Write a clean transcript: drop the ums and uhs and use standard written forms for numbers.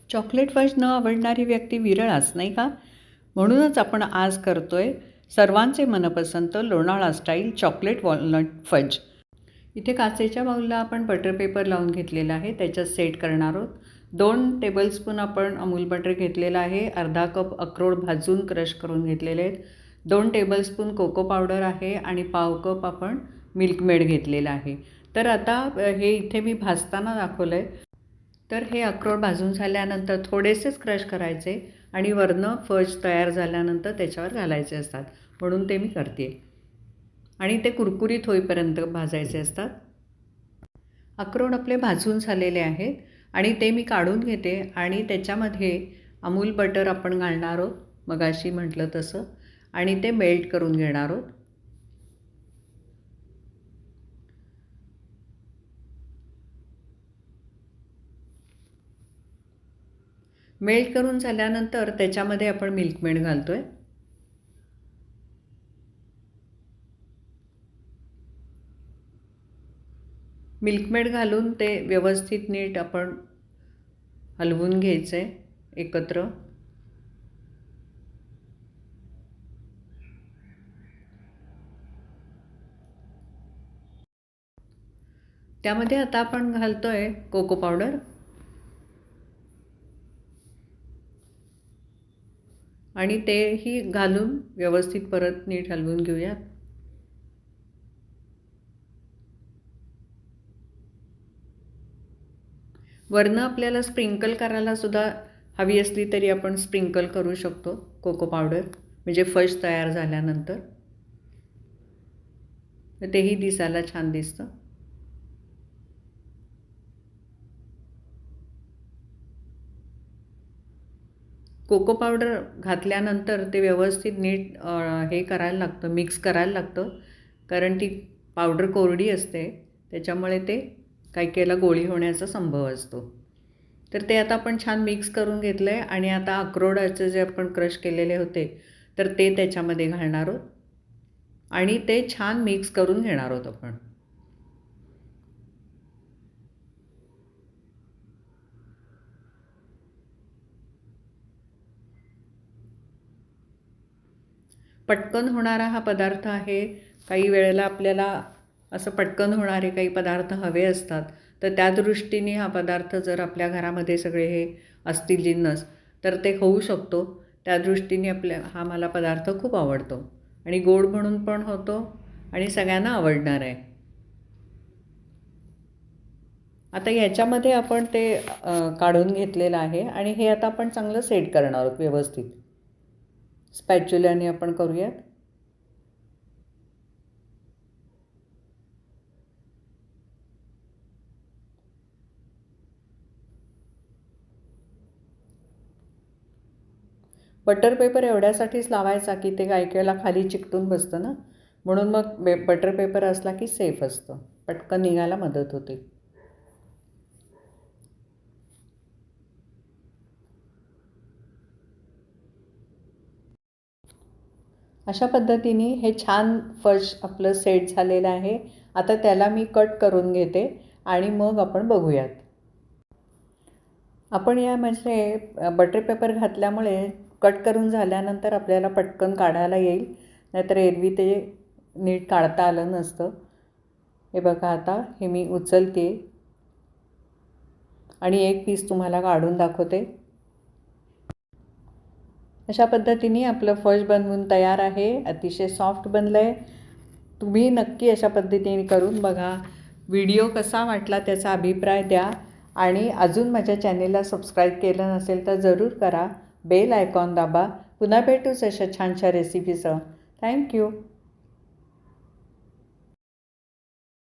Chocolate fudge न आवडणारी व्यक्ती विरळच नाही का? म्हणूनच आपण आज करतोय सर्वांचे मनपसंत Lonavala style chocolate walnut fudge. इथे काचेच्या बाउलला आपण बटर पेपर लावून घेतलेला आहे, त्याच्यात सेट करणार आहोत. 2 टेबलस्पून आपण अमूल बटर घेतलेला आहे. अर्धा कप अक्रोड भाजून क्रश करून घेतलेले आहेत. 2 टेबलस्पून कोको पावडर आहे आणि पाव कप आपण मिल्कमेड घेतलेला आहे. तर आता हे इथे मी भाजताना दाखवलं आहे. तर हे अक्रोड भाजून झाल्यानंतर थोडेसेच क्रश करायचे आणि वरनं फज तयार झाल्यानंतर त्याच्यावर घालायचे असतात, म्हणून ते मी करते. आणि ते कुरकुरीत होईपर्यंत भाजायचे असतात. अक्रोड आपले भाजून झालेले आहेत आणि ते मी काढून घेते आणि त्याच्यामध्ये अमूल बटर आपण घालणार आहोत, मगाशी म्हटलं तसं, आणि ते मेल्ट करून घेणार आहोत. मेल्ट करून झाल्यानंतर त्याच्यामध्ये आपण मिल्कमेड घालतो आहे. मिल्कमेड घालून ते व्यवस्थित नीट आपण हलवून घ्यायचं आहे एकत्र. त्यामध्ये आता आपण घालतो आहे कोको पावडर आणि तेही घालून व्यवस्थित परत नीट हलवून घेऊयात. वरनं आपल्याला स्प्रिंकल करायला सुद्धा हवी असली तरी आपण स्प्रिंकल करू शकतो कोको पावडर, म्हणजे फज तयार झाल्यानंतर तेही दिसायला छान दिसतं. कोको पावडर घातल्यानंतर ते व्यवस्थित नीट हे करायला लागतं, मिक्स करायला लागतं, कारण ती पावडर कोरडी असते, त्याच्यामुळे ते काही केला गोळी होण्याचा संभव असतो. तर ते आता आपण छान मिक्स करून घेतलं आहे आणि आता अक्रोडाचे जे आपण क्रश केलेले होते तर ते त्याच्यामध्ये घालणार आहोत आणि ते छान मिक्स करून घेणार आहोत आपण. पटकन होणारा हा पदार्थ आहे. काही वेळेला आपल्याला असं पटकन होणारे काही पदार्थ हवे असतात, तर त्या दृष्टीने हा पदार्थ जर आपल्या घरामध्ये सगळे हे असतील जिन्नस तर ते होऊ शकतो. त्या दृष्टीने हा मला पदार्थ खूप आवडतो आणि गोड म्हणून पण होतो आणि सगळ्यांना आवडणार आहे. आता याच्यामध्ये आपण ते काढून घेतलेलं आहे आणि हे आता आपण चांगलं सेट करणार आहोत व्यवस्थित. स्पॅच्युलाने आपण करूयात. बटर पेपर एवढ्यासाठीच लावायचा की ते काही वेळेला खाली चिकटून बसतं ना, म्हणून मग बटर पेपर असला की सेफ असतं, पटकन निघायला मदत होते. अशा पद्धतीने हे छान फज आपलं सेट झालेलं आहे. आता त्याला मी कट करून घेते आणि मग आपण बघूयात. आपण यामध्ये बटर पेपर घातल्यामुळे कट करून झाल्यानंतर आपल्याला पटकन काढायला येईल, नाहीतर एरवी ते नीट काढता आलं नसतं. हे बघा, आता हे मी उचलते आणि एक पीस तुम्हाला काढून दाखवते. अशा पद्धतीने आपलं फज बनवून तयार आहे. अतिशय सॉफ्ट बनलं आहे. तुम्ही नक्की अशा पद्धतीने करून बघा. व्हिडिओ कसा वाटला त्याचा अभिप्राय द्या आणि अजून माझ्या चॅनेलला सबस्क्राईब केलं नसेल तर जरूर करा. बेल आयकॉन दाबा. पुन्हा भेटूच अशा छानशा रेसिपीसह. थँक्यू.